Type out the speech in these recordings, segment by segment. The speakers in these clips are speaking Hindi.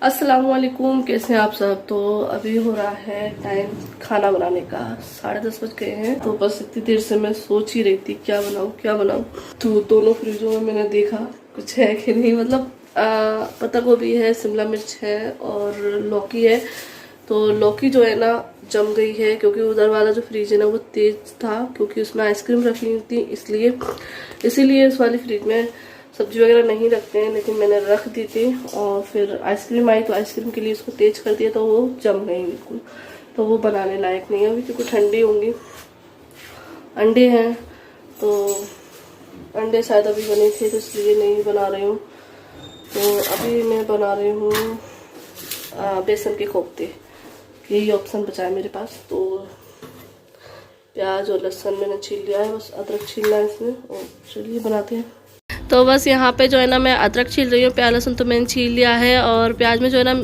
अस्सलाम वालेकुम, कैसे हैं आप सब। तो अभी हो रहा है टाइम खाना बनाने का, 10:30 बज गए हैं। तो बस इतनी देर से मैं सोच ही रही थी क्या बनाऊं। तो दोनों फ्रिजों में मैंने देखा कुछ है कि नहीं, मतलब पत्ता गोभी है, शिमला मिर्च है और लौकी है। तो लौकी जो है ना जम गई है, क्योंकि उधर वाला जो फ्रिज है ना वो तेज था, क्योंकि उसमें आइसक्रीम रखी हुई थी, इसीलिए इस वाली फ्रिज में सब्जी वगैरह नहीं रखते हैं। लेकिन मैंने रख दी थी और फिर आइसक्रीम आई तो आइसक्रीम के लिए उसको तेज कर दिया, तो वो जम गई बिल्कुल। तो वो बनाने लायक नहीं है अभी, क्योंकि ठंडी होंगी। अंडे हैं तो अंडे शायद अभी बने थे, तो इसलिए नहीं बना रही हूँ। तो अभी मैं बना रही हूँ बेसन के कोफ्ते। यही ऑप्शन बचा है मेरे पास। तो प्याज और लहसुन मैंने छील लिया है, बस अदरक छीलना है इसमें। और चलिए बनाते हैं। तो बस यहाँ पे जो है ना मैं अदरक छील रही हूँ, प्याज लहसुन तो मैंने छील लिया है। और प्याज में जो है ना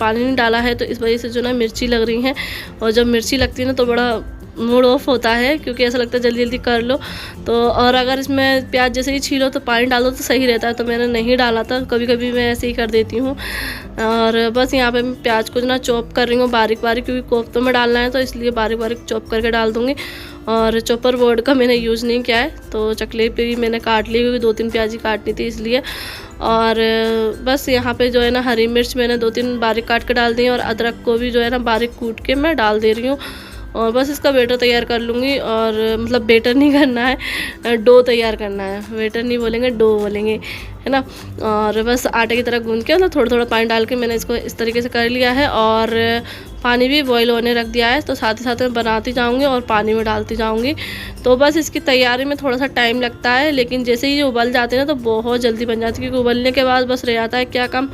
पानी नहीं डाला है, तो इस वजह से जो ना मिर्ची लग रही हैं। और जब मिर्ची लगती है ना तो बड़ा मूड ऑफ होता है, क्योंकि ऐसा लगता है जल्दी जल्दी कर लो। तो और अगर इसमें प्याज जैसे ही छीलो तो पानी डालो तो सही रहता है। तो मैंने नहीं डाला था, कभी कभी मैं ऐसे ही कर देती हूँ। और बस यहाँ पे मैं प्याज को जो ना चॉप कर रही हूँ बारीक बारीक, क्योंकि कोफ्तों में डालना है, तो इसलिए बारीक बारीक चॉप करके डाल दूँगी। और चॉपर बोर्ड का मैंने यूज़ नहीं किया है, तो चकले पे ही मैंने काट ली, क्योंकि 2-3 प्याज ही काटनी थी इसलिए। और बस यहाँ पे जो है ना हरी मिर्च मैंने 2-3 बारीक काट के डाल दी, और अदरक को भी जो है ना बारीक कूट के मैं डाल दे रही हूँ। और बस इसका बैटर तैयार कर लूँगी। और मतलब बैटर नहीं करना है, डो तैयार करना है। बैटर नहीं बोलेंगे, डो बोलेंगे, है ना। और बस आटे की तरह गूंद के मतलब थोड़ा थोड़ा पानी डाल के मैंने इसको इस तरीके से कर लिया है। और पानी भी बॉईल होने रख दिया है, तो साथ ही साथ मैं बनाती जाऊंगी और पानी में डालती जाऊंगी। तो बस इसकी तैयारी में थोड़ा सा टाइम लगता है, लेकिन जैसे ही ये उबल जाते हैं ना तो बहुत जल्दी बन जाती है। क्योंकि उबलने के बाद बस रह जाता है क्या काम,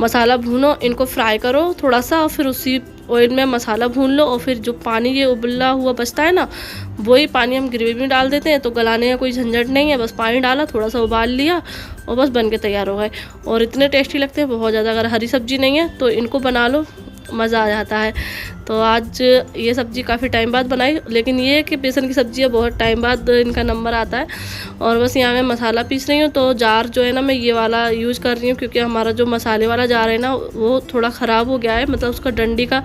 मसाला भूनो, इनको फ्राई करो थोड़ा सा, और फिर उसी ऑयल में मसाला भून लो। और फिर जो पानी ये उबला हुआ बचता है ना, वही पानी हम ग्रेवी में डाल देते हैं। तो गलाने का कोई झंझट नहीं है, बस पानी डाला, थोड़ा सा उबाल लिया और बस बन के तैयार हो गए। और इतने टेस्टी लगते हैं बहुत ज़्यादा। अगर हरी सब्जी नहीं है तो इनको बना लो, मज़ा आ जाता है। तो आज ये सब्ज़ी काफ़ी टाइम बाद बनाई, लेकिन ये है कि बेसन की सब्ज़ी है, बहुत टाइम बाद इनका नंबर आता है। और बस यहाँ मैं मसाला पीस रही हूँ। तो जार जो है ना मैं ये वाला यूज़ कर रही हूँ, क्योंकि हमारा जो मसाले वाला जार है ना वो थोड़ा ख़राब हो गया है, मतलब उसका डंडी का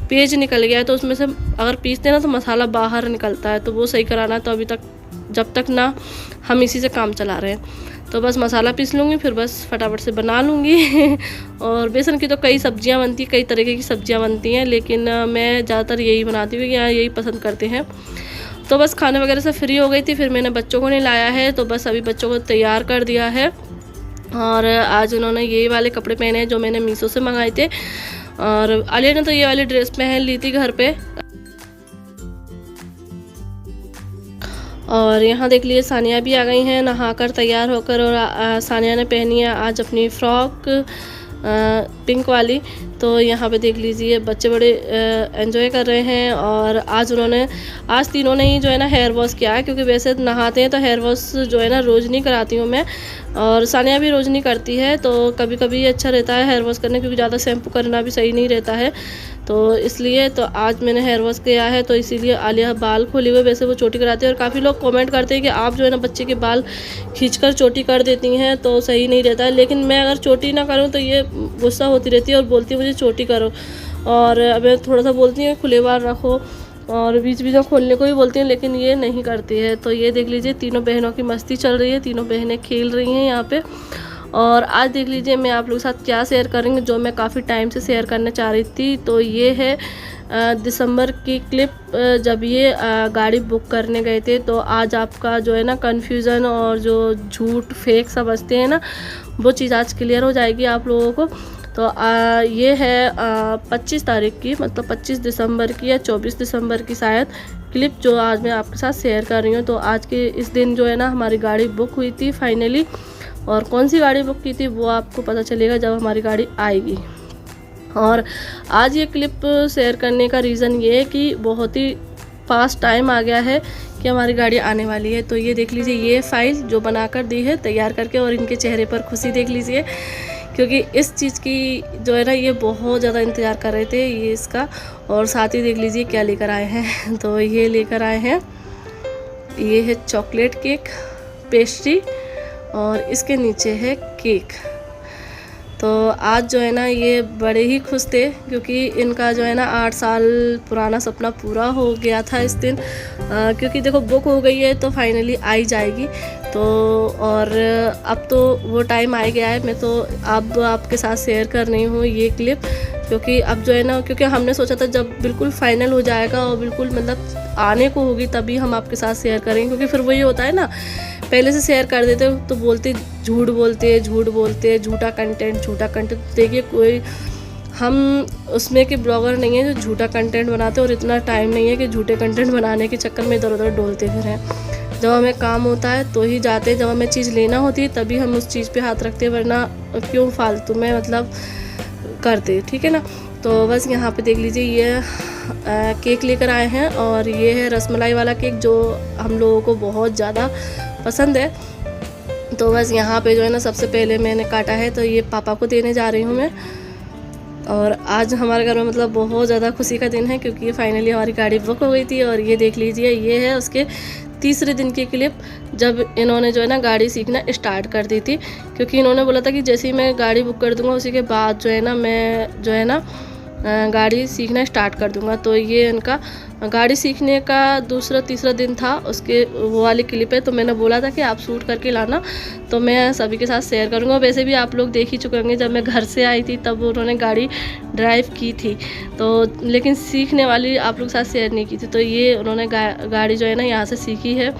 पेज निकल गया है। तो उसमें से अगर पीसते ना तो मसाला बाहर निकलता है, तो वो सही कराना है। तो अभी तक जब तक ना हम इसी से काम चला रहे हैं। तो बस मसाला पीस लूँगी, फिर बस फटाफट से बना लूँगी। और बेसन की तो कई सब्जियां बनती हैं, कई तरीके की सब्जियां बनती हैं, लेकिन मैं ज़्यादातर यही बनाती हूँ, यहाँ यही पसंद करते हैं। तो बस खाने वगैरह से फ्री हो गई थी, फिर मैंने बच्चों को नहीं लाया है, तो बस अभी बच्चों को तैयार कर दिया है। और आज उन्होंने यही वाले कपड़े पहने हैं जो मैंने मीशो से मंगाए थे। और आलिया ने तो ये वाली ड्रेस पहन ली थी घर पे। और यहाँ देख लीजिए सानिया भी आ गई हैं नहाकर तैयार होकर। और सानिया ने पहनी है आज अपनी फ़्रॉक पिंक वाली। तो यहाँ पे देख लीजिए बच्चे बड़े एंजॉय कर रहे हैं। और आज तीनों ने ही जो है ना हेयर वॉश किया है, क्योंकि वैसे नहाते हैं तो हेयर वॉश जो है ना रोज़ नहीं कराती हूँ मैं, और सानिया भी रोज़ नहीं करती है। तो कभी कभी अच्छा रहता है हेयर वॉश करने, क्योंकि ज़्यादा शैम्पू करना भी सही नहीं रहता है। तो इसलिए तो आज मैंने हेयर वॉश किया है। तो इसीलिए आलिया बाल खोले हुए, वैसे वो चोटी कराती है। और काफ़ी लोग कमेंट करते हैं कि आप जो है ना बच्चे के बाल खींचकर चोटी कर देती हैं, तो सही नहीं रहता है। लेकिन मैं अगर चोटी ना करूँ तो ये गुस्सा होती रहती है और बोलती है मुझे चोटी करो। और मैं थोड़ा सा बोलती हूँ खुले बाल रखो, और बीच बीच में खोलने को भी बोलती हैं, लेकिन ये नहीं करती है। तो ये देख लीजिए तीनों बहनों की मस्ती चल रही है, तीनों बहनें खेल रही हैं यहाँ पे। और आज देख लीजिए मैं आप लोगों के साथ क्या शेयर करेंगे, जो मैं काफ़ी टाइम से शेयर करना चाह रही थी। तो ये है दिसंबर की क्लिप, जब ये गाड़ी बुक करने गए थे। तो आज आपका जो है ना कन्फ्यूज़न और जो झूठ फेक समझते हैं ना, वो चीज़ आज क्लियर हो जाएगी आप लोगों को। तो ये है 25 तारीख की, मतलब 25 दिसंबर की या 24 दिसंबर की शायद क्लिप, जो आज मैं आपके साथ शेयर कर रही हूँ। तो आज के इस दिन जो है ना हमारी गाड़ी बुक हुई थी फाइनली। और कौन सी गाड़ी बुक की थी वो आपको पता चलेगा जब हमारी गाड़ी आएगी। और आज ये क्लिप शेयर करने का रीज़न ये है कि बहुत ही फास्ट टाइम आ गया है कि हमारी गाड़ी आने वाली है। तो ये देख लीजिए ये फ़ाइल जो बनाकर दी है तैयार करके, और इनके चेहरे पर खुशी देख लीजिए, क्योंकि इस चीज़ की जो है ना ये बहुत ज़्यादा इंतज़ार कर रहे थे ये इसका। और साथ ही देख लीजिए क्या लेकर आए हैं। तो ये लेकर आए हैं, ये है चॉकलेट केक पेस्ट्री, और इसके नीचे है केक। तो आज जो है ना ये बड़े ही खुश थे क्योंकि इनका जो है ना 8 साल पुराना सपना पूरा हो गया था इस दिन। क्योंकि देखो बुक हो गई है तो फाइनली आई जाएगी। तो और अब तो वो टाइम आ गया है। मैं तो अब आपके साथ शेयर कर रही हूँ ये क्लिप, क्योंकि अब जो है ना, क्योंकि हमने सोचा था जब बिल्कुल फाइनल हो जाएगा और बिल्कुल मतलब आने को होगी तभी हम आपके साथ शेयर करेंगे। क्योंकि फिर वही होता है ना, पहले से शेयर कर देते तो बोलते झूठ बोलते झूठा कंटेंट। देखिए कोई हम उसमें के ब्लॉगर नहीं है जो झूठा कंटेंट बनाते, और इतना टाइम नहीं है कि झूठे कंटेंट बनाने के चक्कर में इधर उधर डोलते फिर हैं। जब हमें काम होता है तो ही जाते, जब हमें चीज़ लेना होती है तभी हम उस चीज़ पे हाथ रखते, वरना क्यों फालतू में मतलब करते, ठीक है ना। तो बस यहाँ पे देख लीजिए ये केक लेकर आए हैं, और ये है रसमलाई वाला केक जो हम लोगों को बहुत ज़्यादा पसंद है। तो बस यहाँ पे जो है ना सबसे पहले मैंने काटा है, तो ये पापा को देने जा रही हूँ मैं। और आज हमारे घर में मतलब बहुत ज़्यादा खुशी का दिन है क्योंकि फाइनली हमारी गाड़ी बुक हो गई थी। और ये देख लीजिए ये है उसके तीसरे दिन की क्लिप, जब इन्होंने जो है ना गाड़ी सीखना स्टार्ट कर दी थी। क्योंकि इन्होंने बोला था कि जैसे ही मैं गाड़ी बुक कर दूंगा उसी के बाद जो है ना मैं जो है ना गाड़ी सीखना स्टार्ट कर दूंगा। तो ये इनका गाड़ी सीखने का दूसरा तीसरा दिन था, उसके वो वाली क्लिप है। तो मैंने बोला था कि आप शूट करके लाना, तो मैं सभी के साथ शेयर करूंगा। वैसे भी आप लोग देख ही चुके होंगे, जब मैं घर से आई थी तब उन्होंने गाड़ी ड्राइव की थी, तो लेकिन सीखने वाली आप लोग के साथ शेयर नहीं की थी। तो ये उन्होंने गाड़ी जो है ना यहाँ से सीखी है।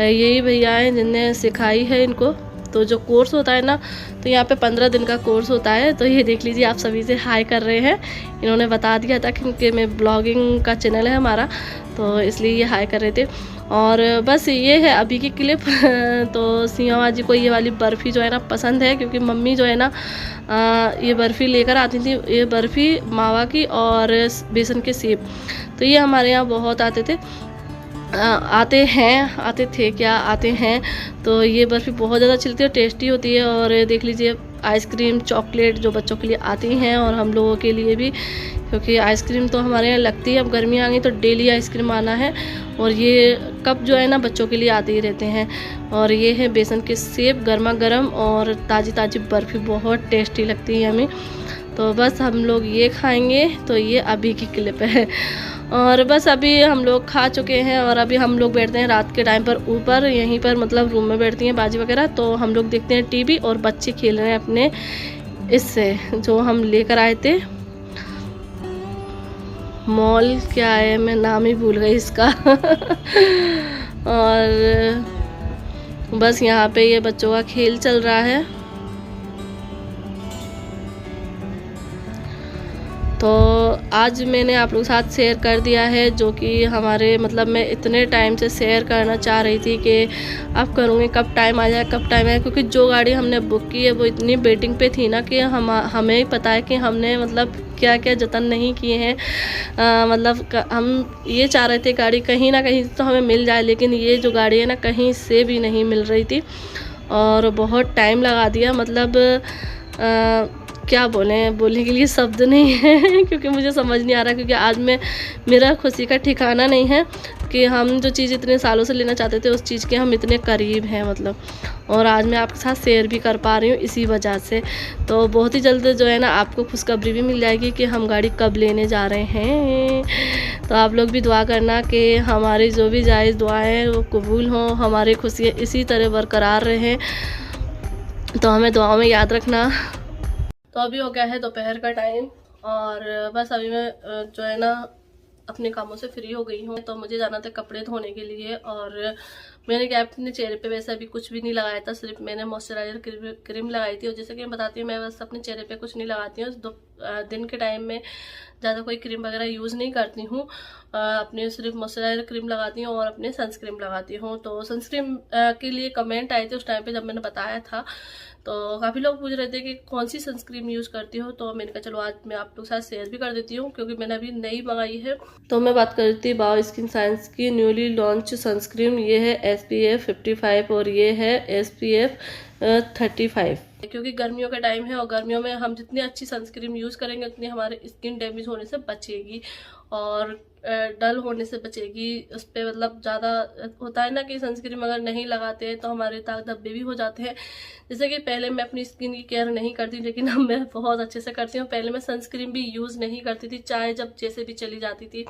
यही भैया हैं जिनने सिखाई है इनको। तो जो कोर्स होता है ना, तो यहाँ पे 15 दिन का कोर्स होता है। तो ये देख लीजिए आप सभी से हाई कर रहे हैं। इन्होंने बता दिया था क्योंकि मैं ब्लॉगिंग का चैनल है हमारा, तो इसलिए ये हाई कर रहे थे। और बस ये है अभी की क्लिप। तो सियामा जी को ये वाली बर्फ़ी जो है ना पसंद है, क्योंकि मम्मी जो है ना ये बर्फ़ी लेकर आती थी। ये बर्फ़ी मावा की और बेसन के सेब, तो ये हमारे यहाँ बहुत आते थे, आते हैं। तो ये बर्फ़ी बहुत ज़्यादा अच्छी लगती है और टेस्टी होती है। और देख लीजिए आइसक्रीम चॉकलेट जो बच्चों के लिए आती हैं और हम लोगों के लिए भी, क्योंकि आइसक्रीम तो हमारे यहाँ लगती है। अब गर्मियाँ आ गई तो डेली आइसक्रीम आना है, और ये कप जो है ना बच्चों के लिए आते ही रहते हैं। और ये है बेसन के सेब गर्मा गर्म और ताज़ी ताज़ी बर्फ़ी, बहुत टेस्टी लगती है हमें। तो बस हम लोग ये खाएंगे। तो ये अभी की क्लिप है। और बस अभी हम लोग खा चुके हैं और अभी हम लोग बैठते हैं रात के टाइम पर ऊपर, यहीं पर मतलब रूम में बैठती हैं बाजी वगैरह। तो हम लोग देखते हैं टीवी और बच्चे खेल रहे हैं अपने इससे जो हम लेकर आए थे। मॉल क्या है, मैं नाम ही भूल गई इसका। और बस यहाँ पे ये बच्चों का खेल चल रहा है। तो आज मैंने आप लोगों के साथ शेयर कर दिया है, जो कि हमारे मतलब मैं इतने टाइम से शेयर करना चाह रही थी कि अब करूँगी, कब टाइम आ जाए कब टाइम आए। क्योंकि जो गाड़ी हमने बुक की है वो इतनी वेटिंग पे थी ना कि हमें ही पता है कि हमने मतलब क्या क्या जतन नहीं किए हैं। मतलब हम ये चाह रहे थे गाड़ी कहीं ना कहीं तो हमें मिल जाए, लेकिन ये जो गाड़ी है ना कहीं से भी नहीं मिल रही थी और बहुत टाइम लगा दिया। मतलब क्या बोलने के लिए शब्द नहीं है। क्योंकि मुझे समझ नहीं आ रहा, क्योंकि आज मेरा खुशी का ठिकाना नहीं है कि हम जो चीज़ इतने सालों से लेना चाहते थे उस चीज़ के हम इतने करीब हैं मतलब। और आज मैं आपके साथ शेयर भी कर पा रही हूँ इसी वजह से। तो बहुत ही जल्द जो है ना आपको खुशखबरी भी मिल जाएगी कि हम गाड़ी कब लेने जा रहे हैं। तो आप लोग भी दुआ करना कि हमारी जो भी जायज़ दुआएं वो कबूल हों, हमारी खुशियाँ इसी तरह बरकरार रहें। तो हमें दुआओं में याद रखना। तो अभी हो गया है दोपहर का टाइम, और बस अभी मैं जो है ना अपने कामों से फ्री हो गई हूँ। तो मुझे जाना था कपड़े धोने के लिए, और मैंने क्या अपने चेहरे पे वैसे अभी कुछ भी नहीं लगाया था, सिर्फ मैंने मॉइस्चराइजर क्रीम लगाई थी। और जैसे कि मैं बताती हूँ, मैं बस अपने चेहरे पे कुछ नहीं लगाती हूँ। दिन के टाइम में ज़्यादा कोई क्रीम वगैरह यूज़ नहीं करती हूँ, अपने सिर्फ मॉइस्चराइजर क्रीम लगाती हूँ और अपने सनस्क्रीन लगाती हूँ। तो सनस्क्रीन के लिए कमेंट आए थे उस टाइम पे जब मैंने बताया था, तो काफ़ी लोग पूछ रहे थे कि कौन सी सनस्क्रीन यूज़ करती हो। तो मैंने कहा चलो आज मैं आप लोग के साथ शेयर भी कर देती हूँ, क्योंकि मैंने अभी नई मंगाई है। तो मैं बात कर रही थी बायो स्किन साइंस की न्यूली लॉन्च सनस्क्रीन। ये है SPF 55 और ये है SPF 35। क्योंकि गर्मियों का टाइम है और गर्मियों में हम जितनी अच्छी सनस्क्रीन यूज़ करेंगे उतनी हमारे स्किन डैमेज होने से बचेगी। और डल होने से बचेगी। उस पर मतलब ज़्यादा होता है ना कि सनस्क्रीन अगर नहीं लगाते हैं तो हमारे दाग धब्बे भी हो जाते हैं। जैसे कि पहले मैं अपनी स्किन की केयर नहीं करती, लेकिन अब मैं बहुत अच्छे से करती हूँ। पहले मैं सनस्क्रीन भी यूज़ नहीं करती थी, चाहे जब जैसे भी चली जाती थी।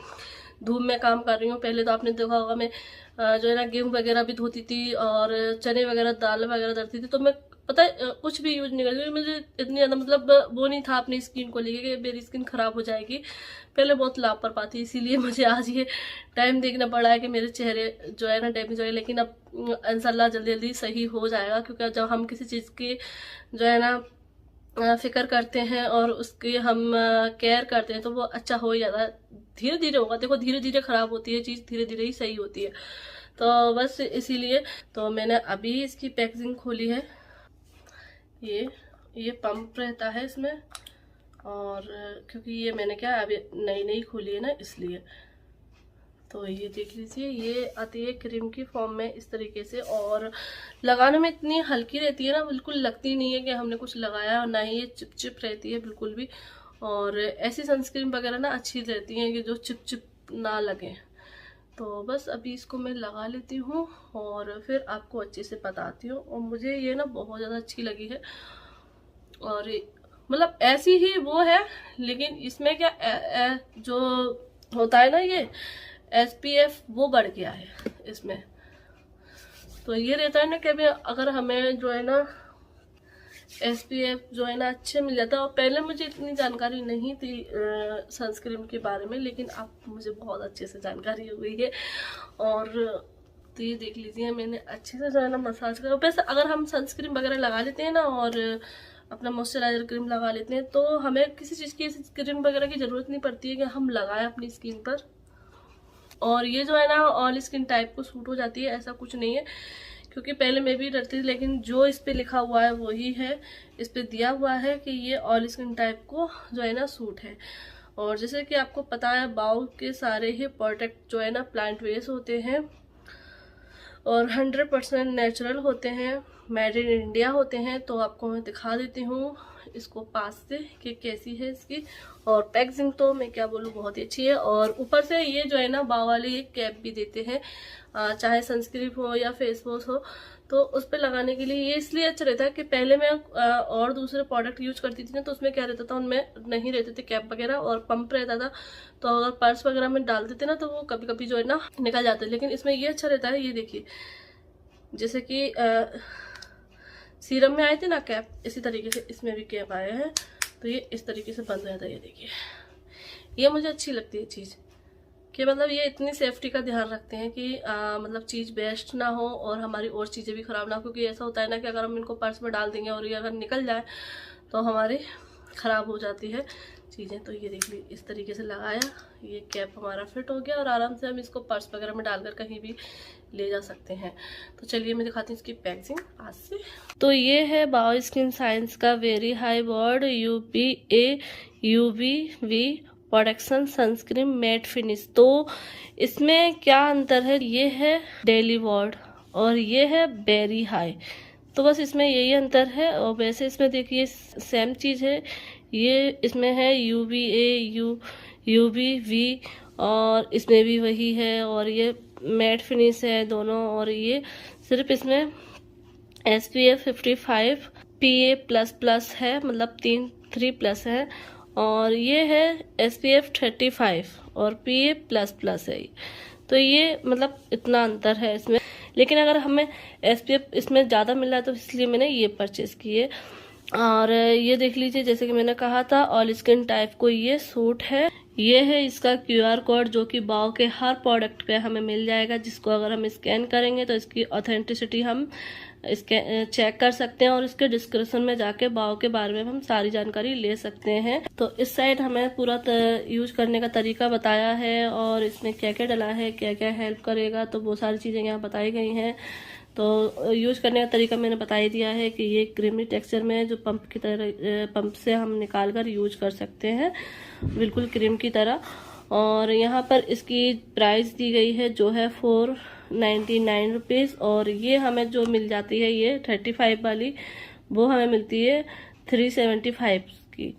धूप में काम कर रही हूँ, पहले तो आपने देखा होगा मैं जो है ना गेहूँ वगैरह भी धोती थी और चने वगैरह दाल वगैरह धरती थी, तो मैं पता है कुछ भी यूज नहीं करती। मुझे इतनी ज़्यादा मतलब वो नहीं था अपनी स्किन को लेके कि मेरी स्किन खराब हो जाएगी। पहले बहुत लापरवाही थी, इसीलिए मुझे आज ये टाइम देखना पड़ा है कि मेरे चेहरे जो है ना डैमेज हो गए। लेकिन अब इंशाल्लाह जल्दी जल्दी सही हो जाएगा, क्योंकि जब हम किसी चीज़ की जो है ना फिक्र करते हैं और उसकी हम केयर करते हैं तो वो अच्छा हो ही जाता है। धीरे धीरे होगा, देखो धीरे धीरे खराब होती है चीज़, धीरे धीरे ही सही होती है। तो बस इसीलिए तो मैंने अभी इसकी पैकेजिंग खोली है। ये पंप रहता है इसमें, और क्योंकि ये मैंने क्या अभी नई नई खोली है ना, इसलिए। तो ये देख लीजिए, ये आती है क्रीम की फॉर्म में इस तरीके से, और लगाने में इतनी हल्की रहती है ना, बिल्कुल लगती नहीं है कि हमने कुछ लगाया, और ना ही ये चिपचिप रहती है बिल्कुल भी। और ऐसी सनस्क्रीन वगैरह ना अच्छी रहती हैं कि जो चिपचिप ना लगे। तो बस अभी इसको मैं लगा लेती हूँ और फिर आपको अच्छे से बताती हूँ। और मुझे ये ना बहुत ज़्यादा अच्छी लगी है, और मतलब ऐसी ही वो है, लेकिन इसमें क्या जो होता है ना ये SPF वो बढ़ गया है इसमें। तो ये रहता है ना कि अभी अगर हमें जो है ना SPF जो है ना अच्छे मिल जाता है। और पहले मुझे इतनी जानकारी नहीं थी सनस्क्रीन के बारे में, लेकिन अब मुझे बहुत अच्छे से जानकारी हो गई है। और तो ये देख लीजिए, मैंने अच्छे से जो है ना मसाज कर, वैसे अगर हम सनस्क्रीन वगैरह लगा लेते हैं ना और अपना मॉइस्चराइजर क्रीम लगा लेते हैं तो हमें किसी चीज़ की क्रीम वगैरह की ज़रूरत नहीं पड़ती है कि हम लगाएं अपनी स्किन पर। और ये जो है ना ऑल स्किन टाइप को सूट हो जाती है, ऐसा कुछ नहीं है। क्योंकि पहले मैं भी डरती थी, लेकिन जो इस पे लिखा हुआ है वही है, इस पे दिया हुआ है कि ये ऑल स्किन टाइप को जो है ना सूट है। और जैसे कि आपको पता है बाउ के सारे ही प्रोडक्ट जो है ना प्लांट बेस्ड होते हैं और 100% नेचुरल होते हैं, मेड इन इंडिया होते हैं। तो आपको मैं दिखा देती हूँ इसको पास से कि कैसी है इसकी। और पैकेजिंग तो मैं क्या बोलूँ, बहुत ही अच्छी है। और ऊपर से ये जो है ना बाव वाले ये कैप भी देते हैं, चाहे सनस्क्रीन हो या फेस वॉश हो तो उस पर लगाने के लिए। ये इसलिए अच्छा रहता है कि पहले मैं और दूसरे प्रोडक्ट यूज करती थी ना, तो उसमें क्या रहता था, उनमें नहीं रहते थे कैप वगैरह और पंप रहता था। तो अगर पर्स वगैरह में डाल देते ना तो वो कभी कभी जो है ना निकल जाते। लेकिन इसमें ये अच्छा रहता है, ये देखिए जैसे कि सीरम में आए थे ना कैप, इसी तरीके से इसमें भी कैप आए हैं। तो ये इस तरीके से बंद रहता है, ये देखिए। ये मुझे अच्छी लगती है चीज़ कि मतलब ये इतनी सेफ्टी का ध्यान रखते हैं कि मतलब चीज़ वेस्ट ना हो और हमारी और चीज़ें भी ख़राब ना हो। क्योंकि ऐसा होता है ना कि अगर हम इनको पर्स में डाल देंगे और ये अगर निकल जाए तो हमारी ख़राब हो जाती है चीज़ें। तो ये देख ली, इस तरीके से लगाया, ये कैप हमारा फिट हो गया और आराम से हम इसको पर्स वगैरह में डालकर कहीं भी ले जा सकते हैं। तो चलिए मैं दिखाती हूँ इसकी पैकेजिंग आज से। तो ये है बाओ स्किन साइंस का very high board UPA UVV production sunscreen matte finish. तो इसमें क्या अंतर है, ये है डेली वॉर्ड और ये है वेरी हाई। तो बस इसमें यही अंतर है। और वैसे इसमें देखिए सेम चीज़ है, ये इसमें है UVA UVV और इसमें भी वही है, और ये मैट फिनिश है दोनों। और ये सिर्फ इसमें SPF 55 PA++ है, मतलब 3+ है। और ये है SPF 35 और PA++ है। तो ये मतलब इतना अंतर है इसमें। लेकिन अगर हमें SPF इसमें ज़्यादा मिल रहा है तो इसलिए मैंने ये परचेज़ किए। और ये देख लीजिए, जैसे कि मैंने कहा था ऑल स्किन टाइप को ये सूट है। ये है इसका QR कोड जो कि बाओ के हर प्रोडक्ट पे हमें मिल जाएगा, जिसको अगर हम स्कैन करेंगे तो इसकी ऑथेंटिसिटी हम इसके चेक कर सकते हैं और इसके डिस्क्रिप्शन में जाके बाओ के बारे में हम सारी जानकारी ले सकते हैं। तो इस साइड हमें पूरा यूज करने का तरीका बताया है और इसमें क्या क्या डला है, क्या क्या हेल्प करेगा, तो वो सारी चीज़ें यहाँ बताई गई हैं। तो यूज करने का तरीका मैंने बता ही दिया है कि ये क्रीमी टेक्सचर में जो पंप की तरह, पंप से हम निकाल कर यूज कर सकते हैं बिल्कुल क्रीम की तरह। और यहाँ पर इसकी प्राइस दी गई है जो है 499 रुपीज़। और ये हमें जो मिल जाती है ये 35 वाली, वो हमें मिलती है 375 की,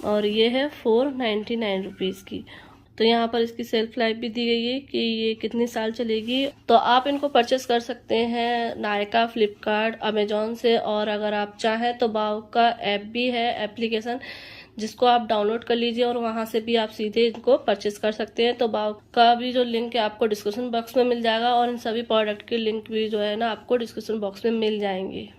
और ये है 499 रुपीज़ की। तो यहाँ पर इसकी सेल्फ लाइफ भी दी गई है कि ये कितने साल चलेगी। तो आप इनको परचेस कर सकते हैं नायका, फ्लिपकार्ट, अमेजोन से। और अगर आप चाहें तो बाओ का ऐप भी है, एप्लीकेशन, जिसको आप डाउनलोड कर लीजिए और वहां से भी आप सीधे इनको परचेस कर सकते हैं। तो बाओ का भी जो लिंक है आपको डिस्क्रिप्शन बॉक्स में मिल जाएगा और इन सभी प्रोडक्ट के लिंक भी जो है ना आपको डिस्क्रिप्शन बॉक्स में मिल जाएंगे।